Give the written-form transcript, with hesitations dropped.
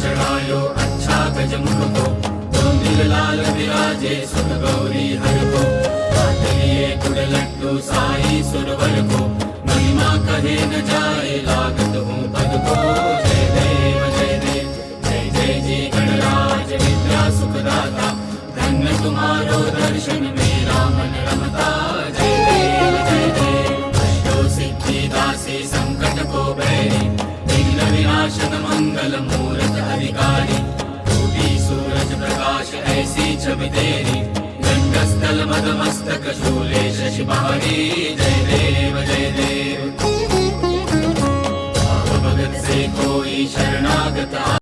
चढ़ायो अच्छा गज मुख को, तो नील लाल विराजे सुत गौरी हर को। हाथ लिए गुड़ लड्डू साई सुरवर को, महिमा कहे न जाए लागत हूँ पद को। जय देव जय देव जय जय जी गणराज विद्या सुखदाता, धन्य तुम्हारो दर्शन मेरा मन रमता। जय देव जय देव अष्टो सिद्धि दासी संकट को बैरी, विघ्न विनाशन मंगल मूरत अधिकारी। टूटी सूरज प्रकाश ऐसी छवि तेरी, गंडस्थल मदमस्तक शूले शशि बहारी। जय देव जय देव भाव भगत से कोई शरणागत